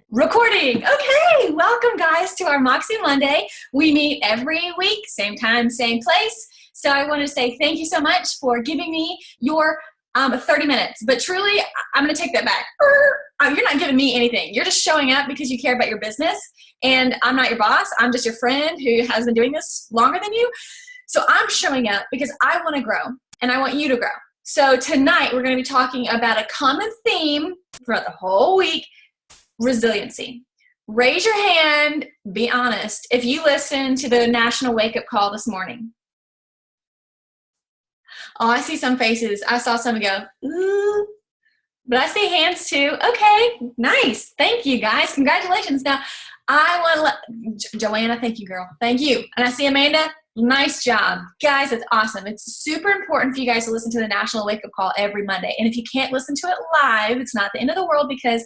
Recording. Okay, welcome guys to our Moxie Monday. We meet every week, same time, same place. So I want to say thank you so much for giving me your 30 minutes. But truly, I'm going to take that back. You're not giving me anything. You're just showing up because you care about your business. And I'm not your boss. I'm just your friend who has been doing this longer than you. So I'm showing up because I want to grow and I want you to grow. So tonight we're going to be talking about a common theme throughout the whole week. Resiliency. Raise your hand, be honest, if you listened to the national wake-up call this morning. Oh, I see some faces. I saw some go, ooh. But I see hands too. Okay, nice. Thank you, guys. Congratulations. Now, I want to let, Joanna, thank you, girl. Thank you. And I see Amanda, nice job. Guys, that's awesome. It's super important for you guys to listen to the national wake-up call every Monday. And if you can't listen to it live, it's not the end of the world because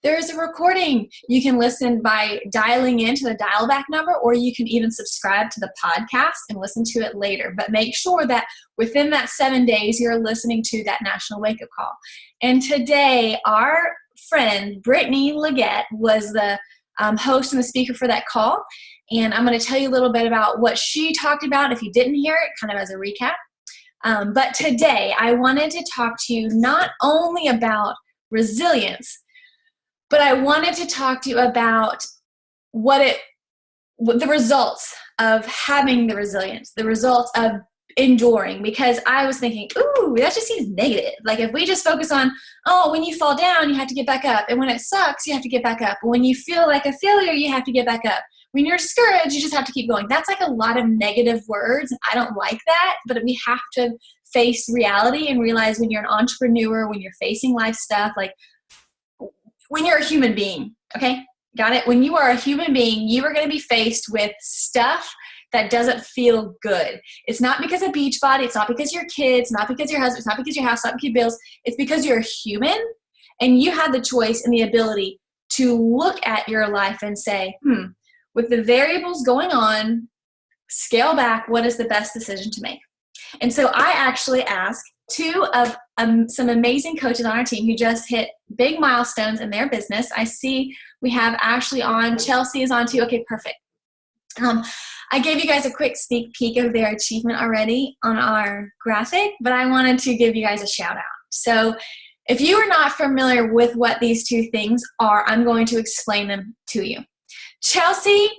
there is a recording. You can listen by dialing into the dial back number, or you can even subscribe to the podcast and listen to it later. But make sure that within that 7 days, you're listening to that national wake-up call. And today, our friend, Brittany Leggett, was the host and the speaker for that call. And I'm going to tell you a little bit about what she talked about if you didn't hear it, kind of as a recap. But today, I wanted to talk to you not only about resilience, but I wanted to talk to you about what the results of having the resilience, the results of enduring, because I was thinking, ooh, that just seems negative. Like if we just focus on, oh, when you fall down, you have to get back up. And when it sucks, you have to get back up. When you feel like a failure, you have to get back up. When you're discouraged, you just have to keep going. That's like a lot of negative words. And I don't like that, but we have to face reality and realize when you're an entrepreneur, when you're facing life stuff, like when you're a human being, okay? Got it? When you are a human being, you are going to be faced with stuff that doesn't feel good. It's not because of Beachbody. It's not because your kids, not because your husband, it's not because your house, not because your bills. It's because you're a human and you have the choice and the ability to look at your life and say, with the variables going on, scale back, what is the best decision to make? And so I actually asked two of some amazing coaches on our team who just hit big milestones in their business. I see we have Ashley on. Chelsea is on too. Okay, perfect. I gave you guys a quick sneak peek of their achievement already on our graphic, but I wanted to give you guys a shout out. So if you are not familiar with what these two things are, I'm going to explain them to you. Chelsea,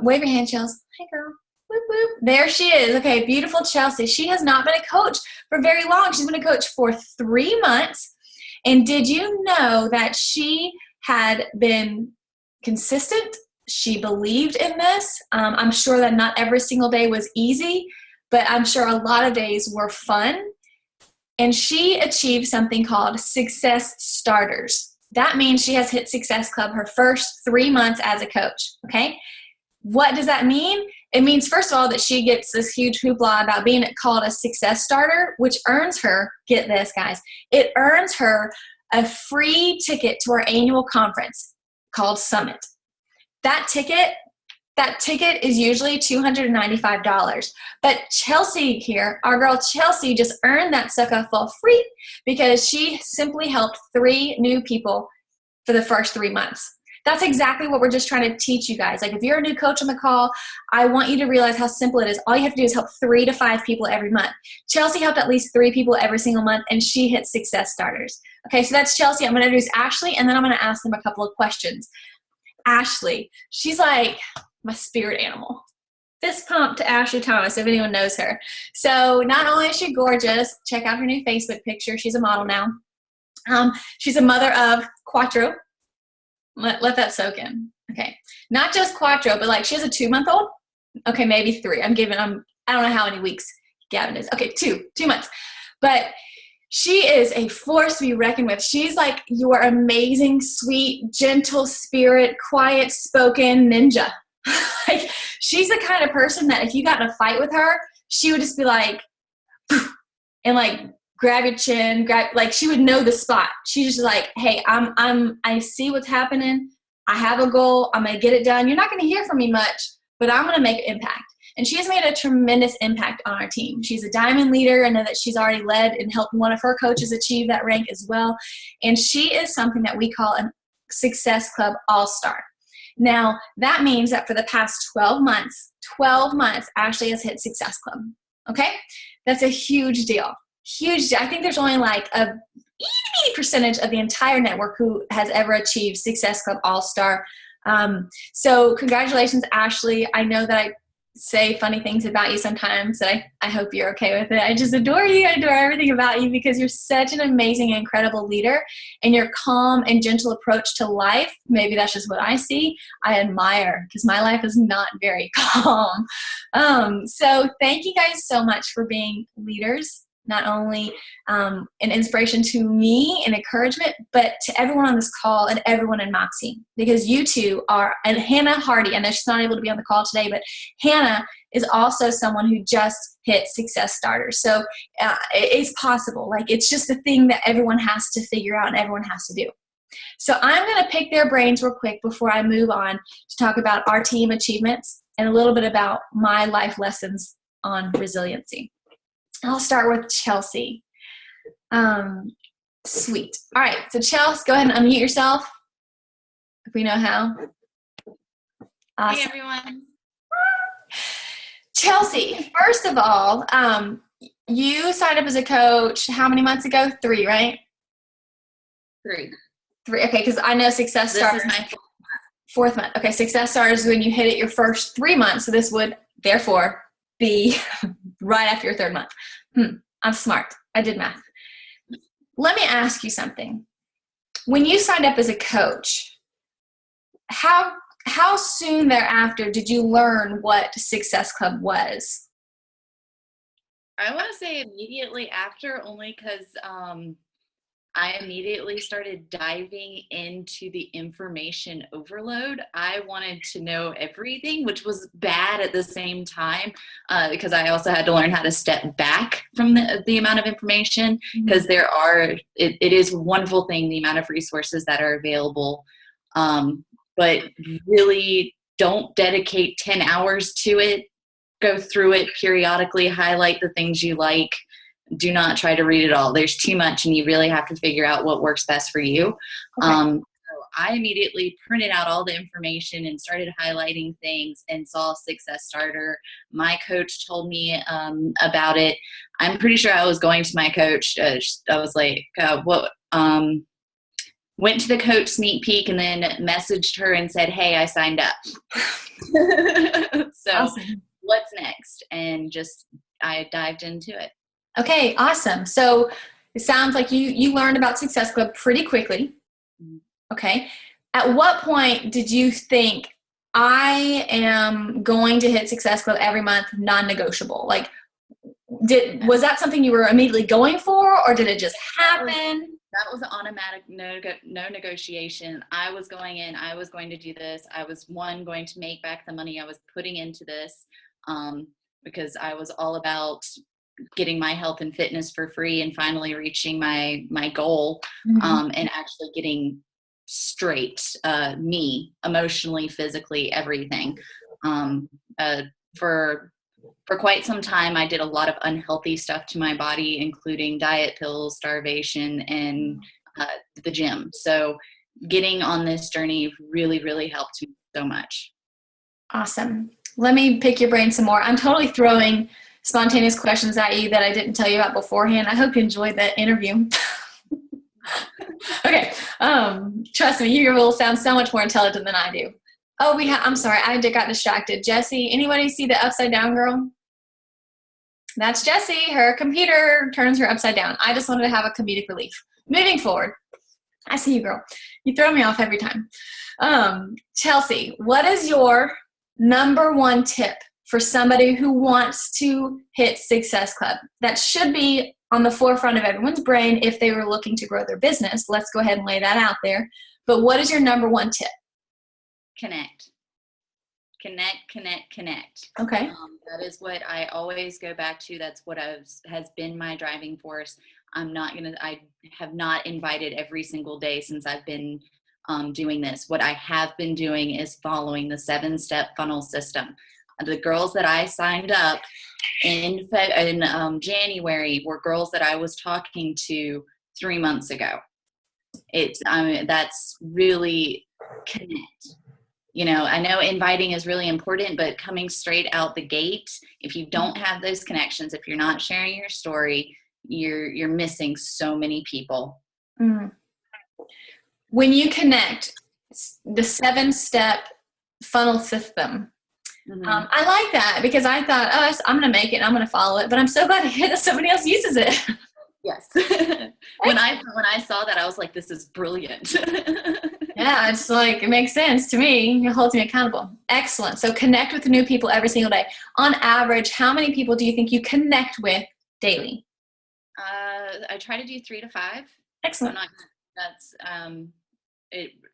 wave your hand, Chelsea. Hey, girl. Whoop, whoop. There she is. Okay, beautiful Chelsea. She has not been a coach for very long. She's been a coach for 3 months. And did you know that she had been consistent? She believed in this. I'm sure that not every single day was easy, but I'm sure a lot of days were fun. And she achieved something called Success Starters. That means she has hit Success Club her first 3 months as a coach, okay? What does that mean? It means, first of all, that she gets this huge hoopla about being called a success starter, which earns her, get this, guys, it earns her a free ticket to our annual conference called Summit. That ticket is usually $295. But Chelsea here, our girl Chelsea, just earned that sucker for free because she simply helped 3 new people for the first 3 months. That's exactly what we're just trying to teach you guys. Like if you're a new coach on the call, I want you to realize how simple it is. All you have to do is help 3 to 5 people every month. Chelsea helped at least 3 people every single month, and she hit Success Starters. Okay, so that's Chelsea. I'm going to introduce Ashley, and then I'm going to ask them a couple of questions. Ashley, she's like my spirit animal. Fist pump to Ashley Thomas, if anyone knows her. So not only is she gorgeous, check out her new Facebook picture. She's a model now. She's a mother of Quattro. Let that soak in. Okay. Not just Quattro, but like she has a 2-month-old. Okay, maybe 3. I don't know how many weeks Gavin is. Okay, 2 months. But she is a force to be reckoned with. She's like your amazing, sweet, gentle spirit, quiet spoken ninja. Like she's the kind of person that if you got in a fight with her, she would just be like, and like grab your chin, like she would know the spot. She's just like, hey, I see what's happening. I have a goal. I'm going to get it done. You're not going to hear from me much, but I'm going to make an impact. And she has made a tremendous impact on our team. She's a diamond leader. I know that she's already led and helped one of her coaches achieve that rank as well. And she is something that we call an Success Club All-Star. Now, that means that for the past 12 months, Ashley has hit Success Club. Okay? That's a huge deal. Huge. I think there's only like a itty percentage of the entire network who has ever achieved Success Club All-Star. So congratulations, Ashley. I know that I say funny things about you sometimes, and I hope you're okay with it. I just adore you. I adore everything about you because you're such an amazing, incredible leader, and your calm and gentle approach to life, maybe that's just what I see, I admire, because my life is not very calm. So thank you guys so much for being leaders, not only an inspiration to me and encouragement, but to everyone on this call and everyone in Moxie, because you two are, and Hannah Hardy, I know she's not able to be on the call today, but Hannah is also someone who just hit Success Starters. So it's possible. Like, it's just a thing that everyone has to figure out and everyone has to do. So I'm going to pick their brains real quick before I move on to talk about our team achievements and a little bit about my life lessons on resiliency. I'll start with Chelsea. Sweet. All right. So Chelsea, go ahead and unmute yourself if we know how. Awesome. Hey, everyone. Chelsea, first of all, you signed up as a coach how many months ago? 3, right? 3. 3. Okay. Because I know Success Starters. This is my 4th month. Okay. Success Starters is when you hit it your first 3 months. So this would therefore be right after your 3rd month. I'm smart. I did math. Let me ask you something. When you signed up as a coach, how soon thereafter did you learn what Success Club was? I want to say immediately after, only because I immediately started diving into the information overload. I wanted to know everything, which was bad at the same time, because I also had to learn how to step back from the amount of information, because it is a wonderful thing, the amount of resources that are available, but really don't dedicate 10 hours to it. Go through it periodically, highlight the things you like. Do not try to read it all. There's too much, and you really have to figure out what works best for you. Okay. So I immediately printed out all the information and started highlighting things and saw Success Starter. My coach told me about it. I'm pretty sure I was going to my coach. I was like, what? Went to the coach sneak peek and then messaged her and said, hey, I signed up. So awesome. What's next? And I dived into it. Okay, awesome. So it sounds like you learned about Success Club pretty quickly. Okay. At what point did you think, I am going to hit Success Club every month, non-negotiable? Like, was that something you were immediately going for, or did it just happen? That was an automatic no negotiation. I was going in. I was going to do this. I was going to make back the money I was putting into this, because I was all about getting my health and fitness for free and finally reaching my goal, and actually getting straight, me emotionally, physically, everything. For quite some time, I did a lot of unhealthy stuff to my body, including diet pills, starvation, and the gym. So getting on this journey really, really helped me so much. Awesome. Let me pick your brain some more. I'm totally throwing spontaneous questions at you that I didn't tell you about beforehand. I hope you enjoyed that interview. Okay. Trust me, you will sound so much more intelligent than I do. Oh, I'm sorry. I got distracted. Jessie, anybody see the upside down girl? That's Jessie. Her computer turns her upside down. I just wanted to have a comedic relief. Moving forward. I see you, girl. You throw me off every time. Chelsea, what is your number one tip for somebody who wants to hit Success Club? That should be on the forefront of everyone's brain if they were looking to grow their business. Let's go ahead and lay that out there. But what is your number one tip? Connect. Okay. That is what I always go back to. That's what has been my driving force. I have not invited every single day since I've been doing this. What I have been doing is following the 7-step funnel system. The girls that I signed up in January were girls that I was talking to 3 months ago. That's really connect. I know inviting is really important, but coming straight out the gate, if you don't have those connections, if you're not sharing your story, you're missing so many people. Mm. When you connect, the 7-step funnel system. I like that because I thought, I'm going to make it and I'm going to follow it, but I'm so glad to hear that somebody else uses it. Yes. When I saw that, I was like, this is brilliant. Yeah, it's like, it makes sense to me. It holds me accountable. Excellent. So connect with new people every single day. On average, how many people do you think you connect with daily? I try to do 3 to 5. Excellent.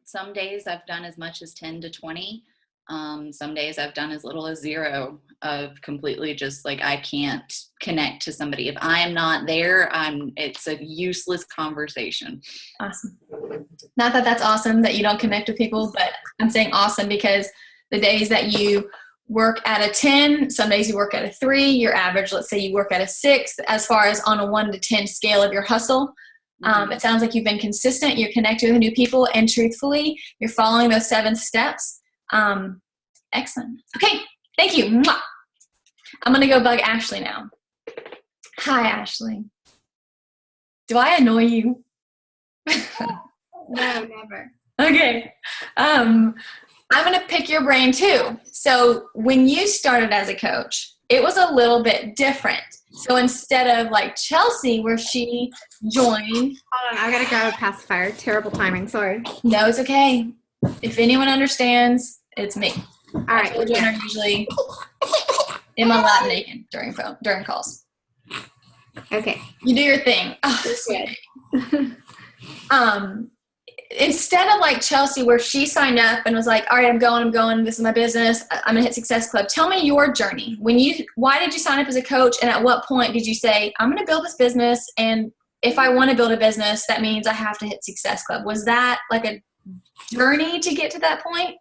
Some days I've done as much as 10 to 20. Some days I've done as little as 0 of completely just like, I can't connect to somebody. If I am not there, it's a useless conversation. Awesome. Not that that's awesome that you don't connect with people, but I'm saying awesome because the days that you work at a 10, some days you work at a 3, your average, let's say you work at a 6, as far as on a 1 to 10 scale of your hustle. It sounds like you've been consistent, you're connecting with new people, and truthfully, you're following those 7 steps. Excellent. Okay, thank you. Mwah. I'm going to go bug Ashley now. Hi, Ashley. Do I annoy you? No, never. Okay. I'm going to pick your brain too. So when you started as a coach, it was a little bit different. So instead of like Chelsea, where she joined. Hold on, I got to grab a pacifier. Terrible timing, sorry. No, it's okay. If anyone understands, it's me. All right. Children are usually in my lap naked during calls. Okay. You do your thing. Oh, good. Instead of like Chelsea, where she signed up and was like, all right, I'm going, this is my business, I'm gonna hit Success Club. Tell me your journey. Why did you sign up as a coach, and at what point did you say, I'm gonna build this business, and if I want to build a business, that means I have to hit Success Club? Was that like a journey to get to that point?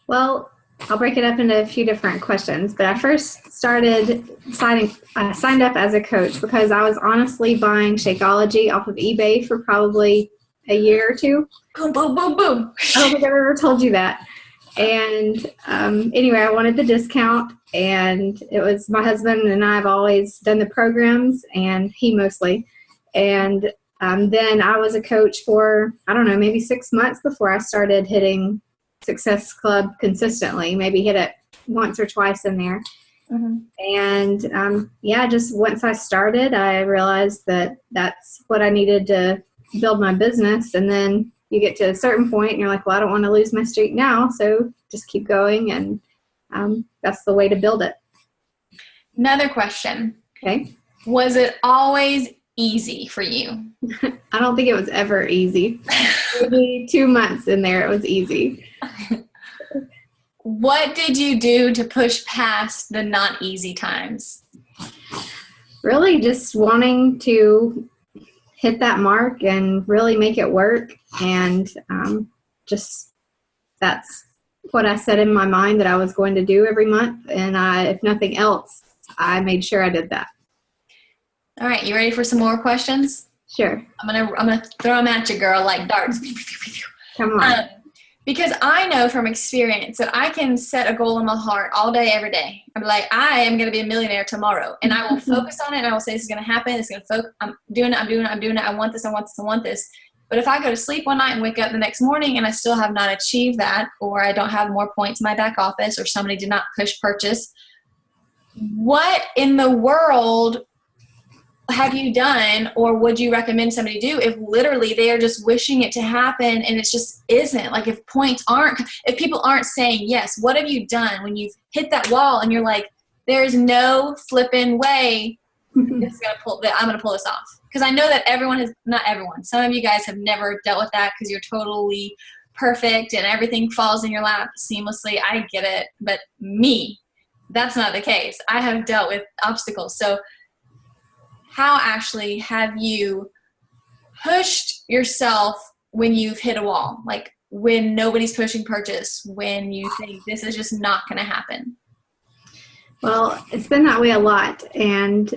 Well, I'll break it up into a few different questions, but I first started signed up as a coach because I was honestly buying Shakeology off of eBay for probably a year or 2. Boom, boom, boom, boom. I don't think I've ever told you that. And anyway, I wanted the discount, and it was my husband and I have always done the programs, and he mostly. And then I was a coach for, I don't know, maybe 6 months before I started hitting Success Club consistently, maybe hit it once or twice in there. And just once I started, I realized that that's what I needed to build my business. And then you get to a certain point and you're like, well, I don't want to lose my streak now, so just keep going, and that's the way to build it. Another question. Okay. Was it always easy for you? I don't think it was ever easy. Maybe 2 months in there it was easy. What did you do to push past the not easy times? Really just wanting to hit that mark and really make it work. And just that's what I set in my mind that I was going to do every month. And if nothing else, I made sure I did that. All right, you ready for some more questions? Sure. I'm gonna throw them at you, girl, like darts. Come on. Because I know from experience that I can set a goal in my heart all day, every day. I'm like, I am going to be a millionaire tomorrow, and I will focus on it, and I will say, this is going to happen. It's going to focus. I'm doing it. I want this. I want this. But if I go to sleep one night and wake up the next morning and I still have not achieved that, or I don't have more points in my back office, or somebody did not push purchase, what in the world have you done, or would you recommend somebody do if literally they are just wishing it to happen and it just isn't? Like if people aren't saying yes, what have you done when you've hit that wall and you're like, there's no flipping way I'm going to pull this off? Because I know that not everyone, some of you guys have never dealt with that because you're totally perfect and everything falls in your lap seamlessly. I get it. But me, that's not the case. I have dealt with obstacles. So how, Ashley, have you pushed yourself when you've hit a wall? Like when nobody's pushing purchase, when you think this is just not going to happen? Well, it's been that way a lot. And,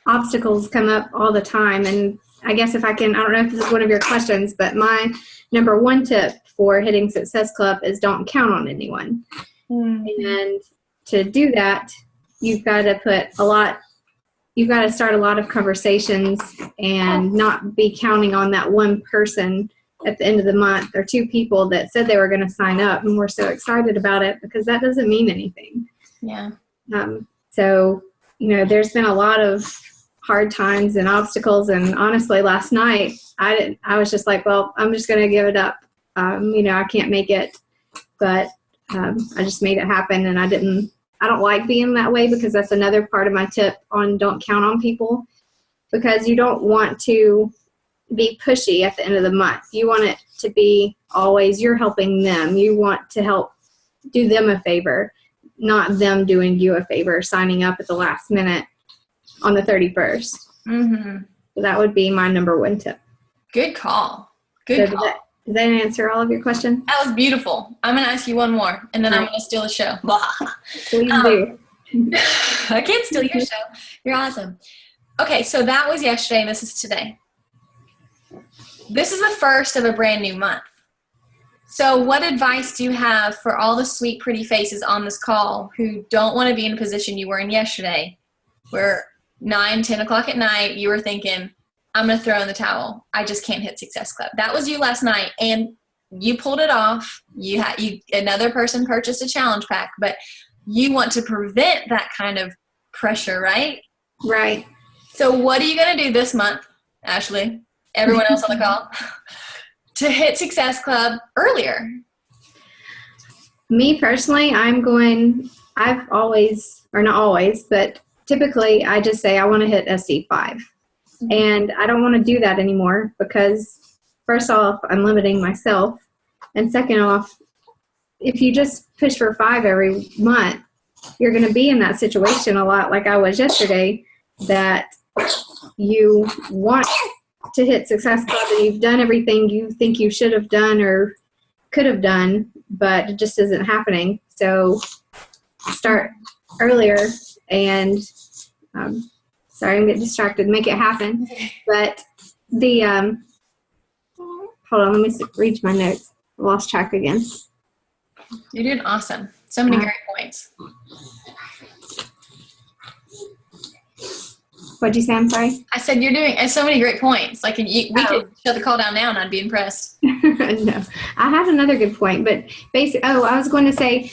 obstacles come up all the time. And I guess if I can, I don't know if this is one of your questions, but my number one tip for hitting Success Club is don't count on anyone. And to do that, you've got to start a lot of conversations and not be counting on that one person at the end of the month or two people that said they were going to sign up and we're so excited about it, because that doesn't mean anything. Yeah. So, there's been a lot of hard times and obstacles. And honestly, last night, I was just like, well, I'm just going to give it up. I can't make it, but I just made it happen. And I don't like being that way, because that's another part of my tip on don't count on people, because you don't want to be pushy at the end of the month. You want it to be always you're helping them. You want to help do them a favor, not them doing you a favor, signing up at the last minute on the 31st. So that would be my number one tip. Good call. Good call. Does that answer all of your questions? That was beautiful. I'm going to ask you one more, and then I'm going to steal the show. Please do. I can't steal your show. You're awesome. Okay, so that was yesterday, and this is today. This is the first of a brand new month. So what advice do you have for all the sweet, pretty faces on this call who don't want to be in a position you were in yesterday, where 9, 10 o'clock at night, you were thinking, I'm going to throw in the towel. I just can't hit Success Club. That was you last night, and you pulled it off. Another person purchased a challenge pack, but you want to prevent that kind of pressure, right? Right. So what are you going to do this month, Ashley, everyone else on the call, to hit Success Club earlier? Me personally, I've always, or not always, but typically I just say I want to hit SD5. And I don't want to do that anymore, because first off, I'm limiting myself. And second off, if you just push for 5 every month, you're going to be in that situation a lot like I was yesterday, that you want to hit Success Club and you've done everything you think you should have done or could have done, but it just isn't happening. So start earlier and sorry, I'm getting distracted. Make it happen. But hold on, let me read my notes. I lost track again. You're doing awesome. So many great points. What'd you say? I'm sorry. I said you're doing so many great points. Like we could shut the call down now, and I'd be impressed. No, I had another good point, but basically, I was going to say,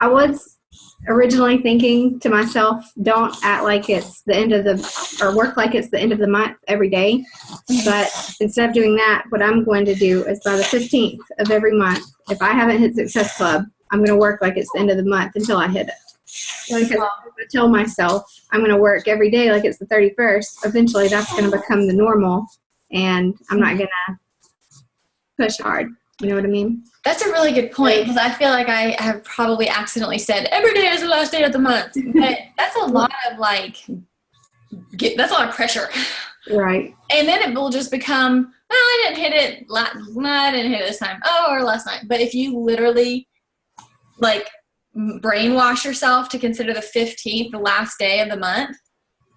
I was originally thinking to myself, don't act like it's the end of or work like it's the end of the month every day. But instead of doing that, what I'm going to do is by the 15th of every month, if I haven't hit Success Club, I'm going to work like it's the end of the month until I hit it. Because if I tell myself I'm going to work every day like it's the 31st, eventually that's going to become the normal, and I'm not going to push hard. You know what I mean? That's a really good point, because I feel like I have probably accidentally said every day is the last day of the month. But that's a lot of that's a lot of pressure. Right. And then it will just become, oh, I didn't hit it. I didn't hit it this time. Oh, or last night. But if you literally brainwash yourself to consider the 15th the last day of the month,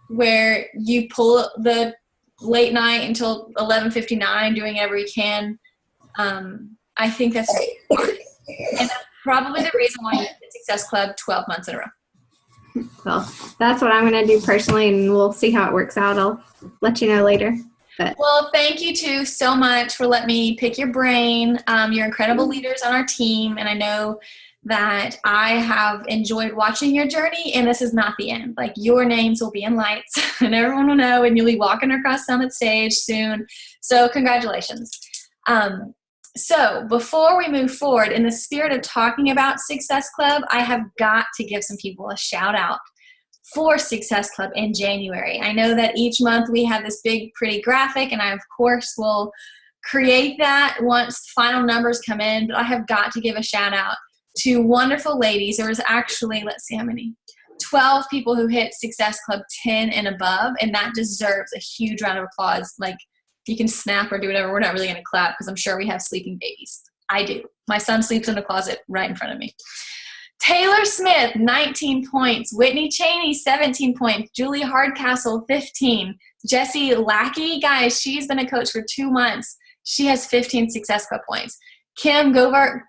where you pull the late night until 11:59 doing whatever you can, I think that's and that's probably the reason why you did Success Club 12 months in a row. Well, that's what I'm going to do personally, and we'll see how it works out. I'll let you know later. Well, thank you two so much for letting me pick your brain. You're incredible leaders on our team, and I know that I have enjoyed watching your journey, and this is not the end. Like, your names will be in lights and everyone will know, and you'll be walking across Summit Stage soon. So congratulations. So before we move forward, in the spirit of talking about Success Club, I have got to give some people a shout out for Success Club in January. I know that each month we have this big, pretty graphic, and I, of course, will create that once final numbers come in, but I have got to give a shout out to wonderful ladies. There was actually, let's see how many, 12 people who hit Success Club 10 and above, and that deserves a huge round of applause. Like, you can snap or do whatever. We're not really going to clap because I'm sure we have sleeping babies. I do. My son sleeps in the closet right in front of me. Taylor Smith, 19 points. Whitney Cheney, 17 points. Julie Hardcastle, 15. Jessie Lackey, guys, she's been a coach for 2 months. She has 15 Success Club points. Kim Govertz,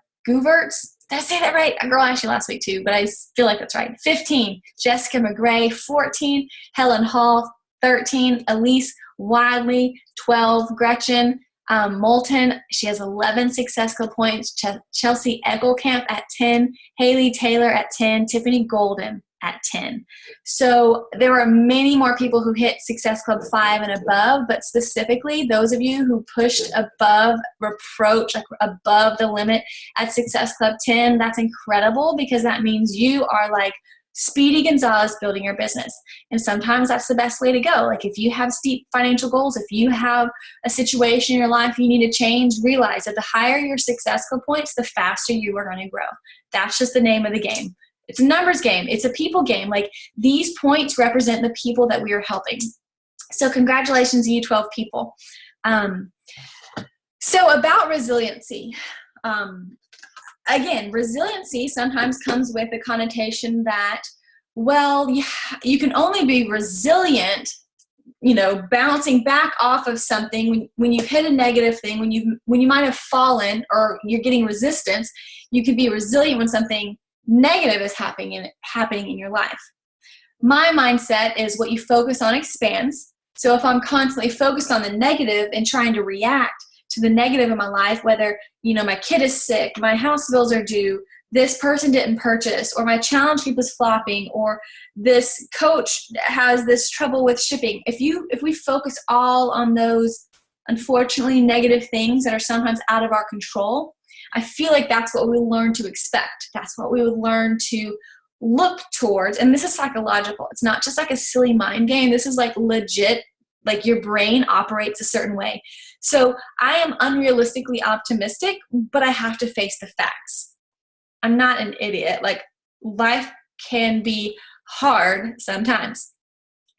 did I say that right? A girl asked you last week too, but I feel like that's right. 15. Jessica McGray, 14. Helen Hall, 13. Elise Wiley, 12. Gretchen Moulton, she has 11 Success Club points. Chelsea Egelkamp at 10. Haley Taylor at 10. Tiffany Golden at 10. So there are many more people who hit Success Club 5 and above, but specifically those of you who pushed above reproach, like above the limit at Success Club 10, that's incredible, because that means you are like Speedy Gonzalez building your business. And sometimes that's the best way to go. Like if you have steep financial goals, if you have a situation in your life you need to change, realize that the higher your Success Club points, the faster you are going to grow. That's just the name of the game. It's a numbers game. It's a people game. Like these points represent the people that we are helping. So congratulations to you 12 people. So about resiliency. Again, resiliency sometimes comes with the connotation that, well, you can only be resilient, bouncing back off of something when you've hit a negative thing, when you might have fallen or you're getting resistance. You can be resilient when something negative is happening in your life. My mindset is what you focus on expands. So if I'm constantly focused on the negative and trying to react to the negative in my life, whether, my kid is sick, my house bills are due, this person didn't purchase, or my challenge group is flopping, or this coach has this trouble with shipping. If we focus all on those, unfortunately, negative things that are sometimes out of our control, I feel like that's what we learn to expect. That's what we would learn to look towards. And this is psychological. It's not just like a silly mind game. This is like legit, like your brain operates a certain way. So I am unrealistically optimistic, but I have to face the facts. I'm not an idiot. Like life can be hard sometimes.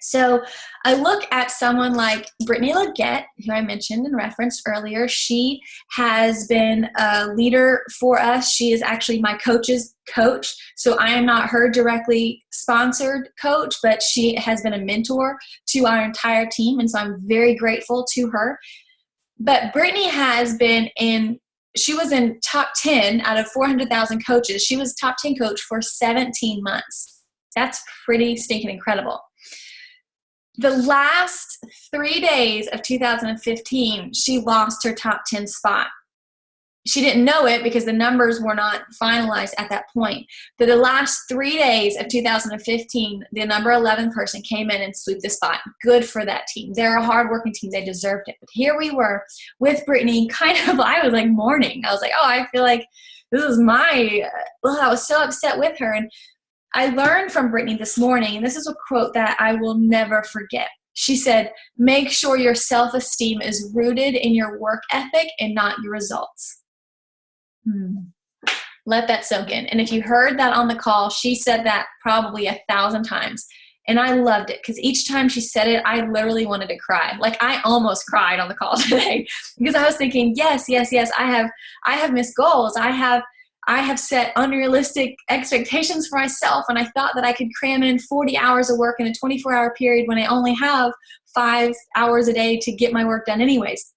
So I look at someone like Brittany Leggett, who I mentioned and referenced earlier. She has been a leader for us. She is actually my coach's coach. So I am not her directly sponsored coach, but she has been a mentor to our entire team. And so I'm very grateful to her. But Brittany she was in top 10 out of 400,000 coaches. She was top 10 coach for 17 months. That's pretty stinking incredible. The last 3 days of 2015, she lost her top 10 spot. She didn't know it because the numbers were not finalized at that point. But the last 3 days of 2015, the number 11 person came in and swooped the spot. Good for that team. They're a hardworking team. They deserved it. But here we were with Brittany, I was like mourning. I was like, I feel like this is I was so upset with her. And I learned from Brittany this morning, and this is a quote that I will never forget. She said, make sure your self-esteem is rooted in your work ethic and not your results. Let that soak in. And if you heard that on the call, she said that probably 1,000 times. And I loved it because each time she said it, I literally wanted to cry. Like I almost cried on the call today because I was thinking, yes, I have missed goals. I have set unrealistic expectations for myself, and I thought that I could cram in 40 hours of work in a 24-hour period when I only have 5 hours a day to get my work done anyways.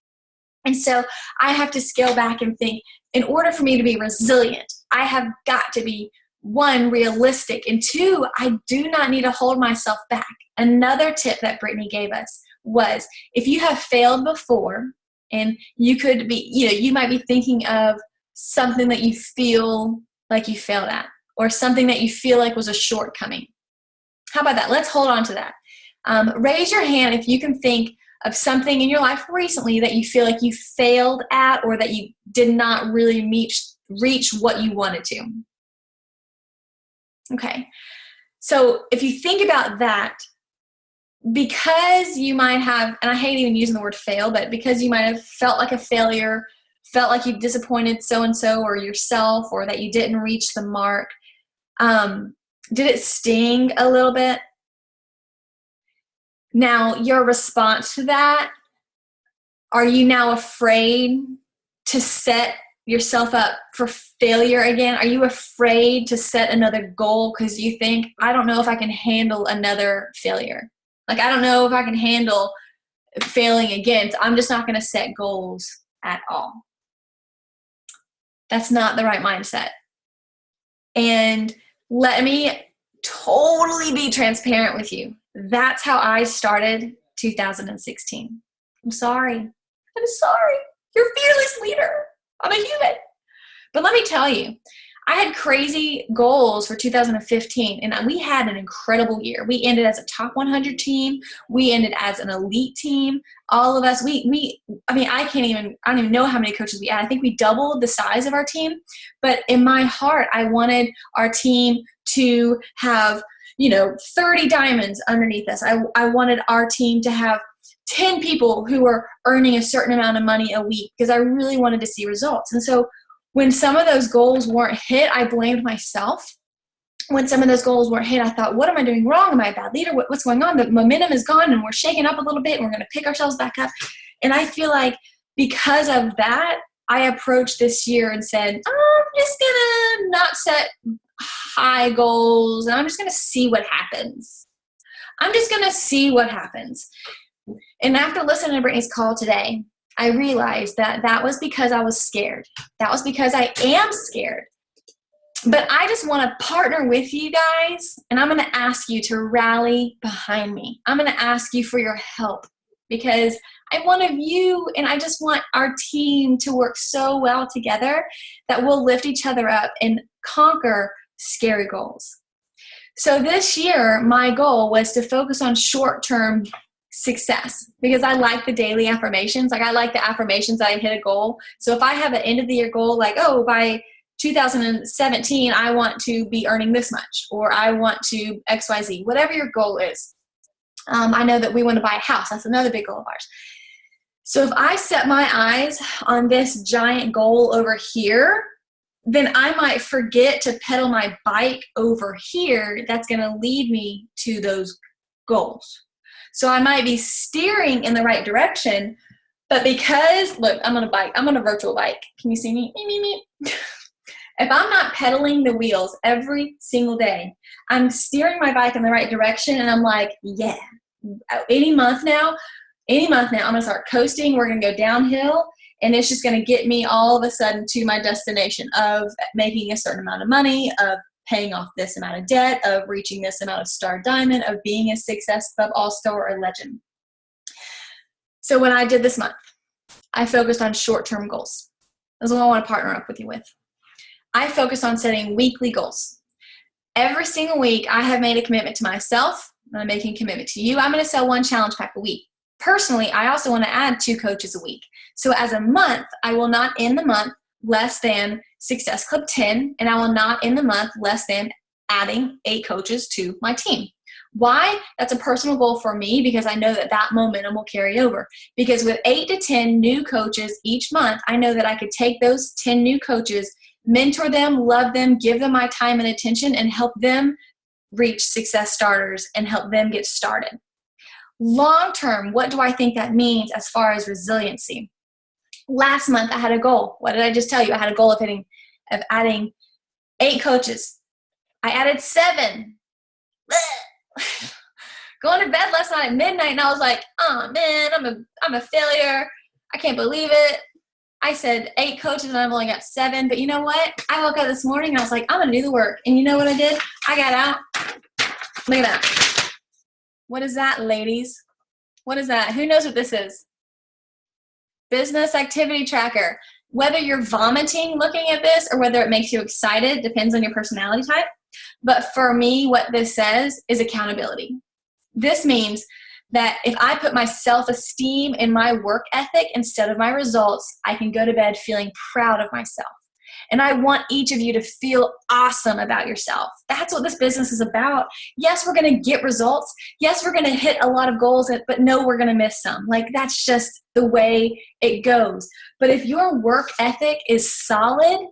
And so I have to scale back and think, in order for me to be resilient, I have got to be, 1, realistic, and 2, I do not need to hold myself back. Another tip that Brittany gave us was, if you have failed before, and you could be, you might be thinking of something that you feel like you failed at, or something that you feel like was a shortcoming. How about that? Let's hold on to that. Raise your hand if you can think of something in your life recently that you feel like you failed at, or that you did not really reach what you wanted to. Okay. So if you think about that, because you might have, and I hate even using the word fail, but because you might have felt like a failure, felt like you disappointed so-and-so or yourself, or that you didn't reach the mark, did it sting a little bit? Now, your response to that, are you now afraid to set yourself up for failure again? Are you afraid to set another goal because you think, I don't know if I can handle another failure? Like, I don't know if I can handle failing again. So I'm just not going to set goals at all. That's not the right mindset. And let me totally be transparent with you. That's how I started 2016. I'm sorry. You're a fearless leader. I'm a human. But let me tell you, I had crazy goals for 2015, and we had an incredible year. We ended as a top 100 team. We ended as an elite team. All of us, I don't even know how many coaches we had. I think we doubled the size of our team. But in my heart, I wanted our team to have, 30 diamonds underneath us. I wanted our team to have 10 people who were earning a certain amount of money a week because I really wanted to see results. And so when some of those goals weren't hit, I blamed myself. When some of those goals weren't hit, I thought, what am I doing wrong? Am I a bad leader? What's going on? The momentum is gone and we're shaking up a little bit and we're going to pick ourselves back up. And I feel like because of that, I approached this year and said, I'm just going to not set high goals and I'm just going to see what happens. And after listening to Brittany's call today, I realized that was because I was scared. That was because I am scared. But I just want to partner with you guys, and I'm going to ask you to rally behind me. I'm going to ask you for your help because I'm one of you, and I just want our team to work so well together that we'll lift each other up and conquer scary goals. So this year, my goal was to focus on short-term success because I like the daily affirmations. Like I like the affirmations that I hit a goal. So if I have an end of the year goal, like, by 2017, I want to be earning this much, or I want to XYZ, whatever your goal is. I know that we want to buy a house. That's another big goal of ours. So if I set my eyes on this giant goal over here, then I might forget to pedal my bike over here. That's going to lead me to those goals. So I might be steering in the right direction, but because, look, I'm on a bike. I'm on a virtual bike. Can you see me? If I'm not pedaling the wheels every single day, I'm steering my bike in the right direction, and I'm like, yeah, any month now, I'm going to start coasting. We're going to go downhill, and it's just going to get me all of a sudden to my destination of making a certain amount of money, of paying off this amount of debt, of reaching this amount of star diamond, of being a Success Club All-Star or legend. So when I did this month, I focused on short-term goals. That's what I want to partner up with you with. I focused on setting weekly goals. Every single week, I have made a commitment to myself. I'm making a commitment to you. I'm going to sell 1 challenge pack a week. Personally, I also want to add 2 coaches a week. So as a month, I will not end the month less than Success Club 10, and I will not end the month less than adding 8 coaches to my team. Why? That's a personal goal for me because I know that momentum will carry over. Because with 8 to 10 new coaches each month, I know that I could take those 10 new coaches, mentor them, love them, give them my time and attention, and help them reach success starters and help them get started. Long term, what do I think that means as far as resiliency? Last month, I had a goal. What did I just tell you? I had a goal of adding 8 coaches. I added 7. Going to bed last night at midnight, and I was like, oh man, I'm a failure. I can't believe it. I said 8 coaches, and I've only got 7. But you know what? I woke up this morning, and I was like, I'm going to do the work. And you know what I did? I got out. Look at that. What is that, ladies? What is that? Who knows what this is? Business activity tracker. Whether you're vomiting looking at this or whether it makes you excited depends on your personality type. But for me, what this says is accountability. This means that if I put my self-esteem in my work ethic instead of my results, I can go to bed feeling proud of myself. And I want each of you to feel awesome about yourself. That's what this business is about. Yes, we're going to get results. Yes, we're going to hit a lot of goals, but no, we're going to miss some. Like, that's just the way it goes. But if your work ethic is solid,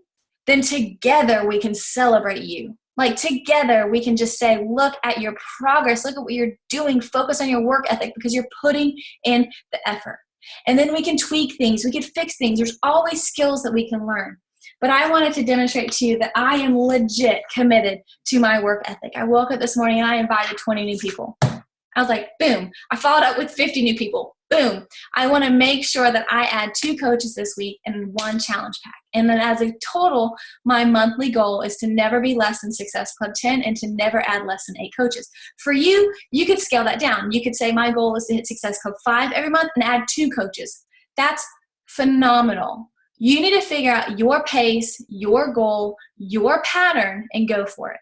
then together we can celebrate you. Like, together we can just say, look at your progress. Look at what you're doing. Focus on your work ethic because you're putting in the effort. And then we can tweak things. We can fix things. There's always skills that we can learn. But I wanted to demonstrate to you that I am legit committed to my work ethic. I woke up this morning and I invited 20 new people. I was like, boom. I followed up with 50 new people. Boom. I want to make sure that I add 2 coaches this week and 1 challenge pack. And then as a total, my monthly goal is to never be less than Success Club 10 and to never add less than 8 coaches. For you, you could scale that down. You could say my goal is to hit Success Club 5 every month and add 2 coaches. That's phenomenal. You need to figure out your pace, your goal, your pattern, and go for it.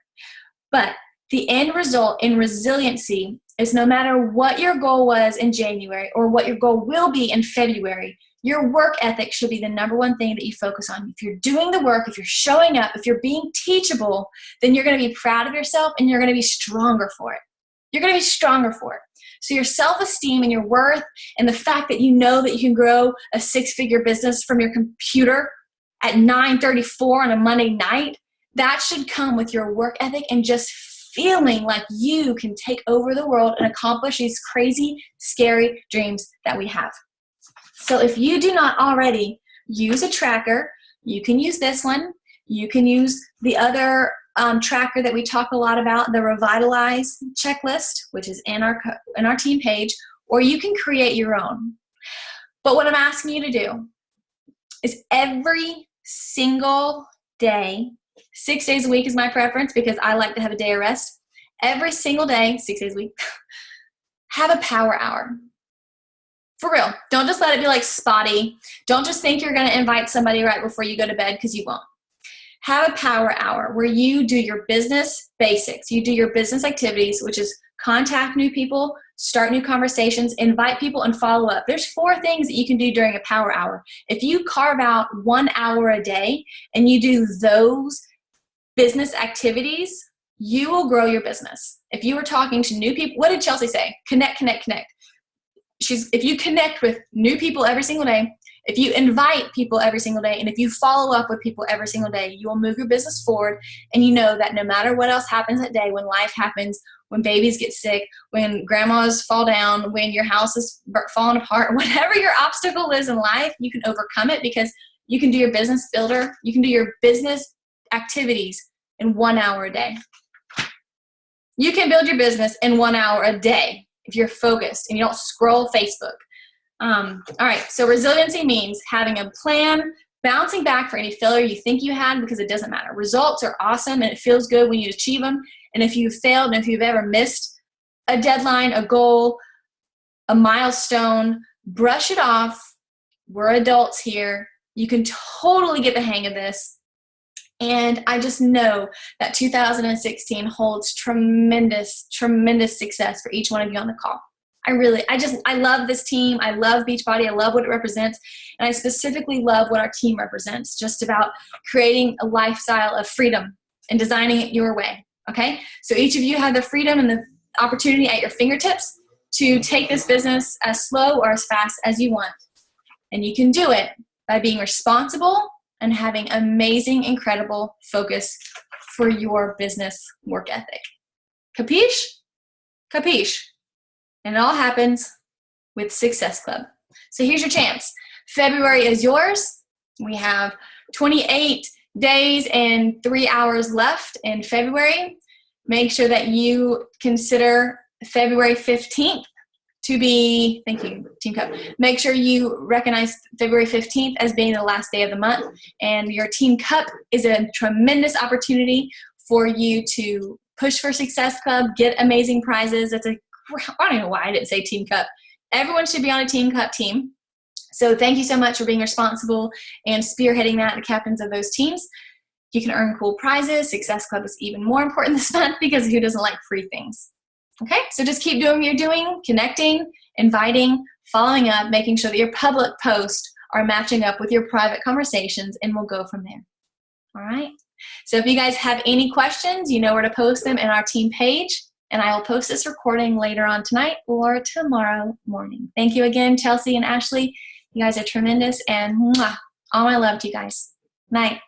But the end result in resiliency is no matter what your goal was in January or what your goal will be in February, your work ethic should be the number one thing that you focus on. If you're doing the work, if you're showing up, if you're being teachable, then you're going to be proud of yourself and you're going to be stronger for it. You're going to be stronger for it. So your self-esteem and your worth and the fact that you know that you can grow a 6-figure business from your computer at 9:34 on a Monday night, that should come with your work ethic and just feeling like you can take over the world and accomplish these crazy, scary dreams that we have. So if you do not already use a tracker, you can use this one. You can use the other tracker that we talk a lot about, the Revitalize checklist, which is in our team page, or you can create your own. But what I'm asking you to do is every single day, 6 days a week is my preference because I like to have a day of rest. Every single day, 6 days a week, have a power hour. For real. Don't just let it be like spotty. Don't just think you're going to invite somebody right before you go to bed because you won't. Have a power hour where you do your business basics. You do your business activities, which is contact new people, start new conversations, invite people, and follow up. There's 4 things that you can do during a power hour. If you carve out 1 hour a day and you do those business activities, you will grow your business. If you were talking to new people, what did Chelsea say? Connect, connect, connect. If you connect with new people every single day, if you invite people every single day, and if you follow up with people every single day, you will move your business forward. And you know that no matter what else happens that day, when life happens, when babies get sick, when grandmas fall down, when your house is falling apart, whatever your obstacle is in life, you can overcome it because you can do your business builder. You can do your business activities in 1 hour a day. You can build your business in 1 hour a day if you're focused and you don't scroll Facebook. All right, so resiliency means having a plan, bouncing back for any failure you think you had because it doesn't matter. Results are awesome and it feels good when you achieve them. And if you've failed and if you've ever missed a deadline, a goal, a milestone, brush it off. We're adults here. You can totally get the hang of this. And I just know that 2016 holds tremendous, tremendous success for each one of you on the call. I love this team. I love Beachbody. I love what it represents. And I specifically love what our team represents, just about creating a lifestyle of freedom and designing it your way. Okay? So each of you have the freedom and the opportunity at your fingertips to take this business as slow or as fast as you want. And you can do it by being responsible and having amazing, incredible focus for your business work ethic. Capiche? Capiche. And it all happens with Success Club. So here's your chance. February is yours. We have 28 days and 3 hours left in February. Make sure that you consider February 15th to be, thank you, Team Cup. Make sure you recognize February 15th as being the last day of the month. And your Team Cup is a tremendous opportunity for you to push for Success Club, get amazing prizes. I don't know why I didn't say Team Cup. Everyone should be on a Team Cup team. So thank you so much for being responsible and spearheading that, the captains of those teams. You can earn cool prizes. Success Club is even more important this month because who doesn't like free things? Okay, so just keep doing what you're doing, connecting, inviting, following up, making sure that your public posts are matching up with your private conversations, and we'll go from there. All right? So if you guys have any questions, you know where to post them in our team page, and I will post this recording later on tonight or tomorrow morning. Thank you again, Chelsea and Ashley. You guys are tremendous, and all my love to you guys. Night.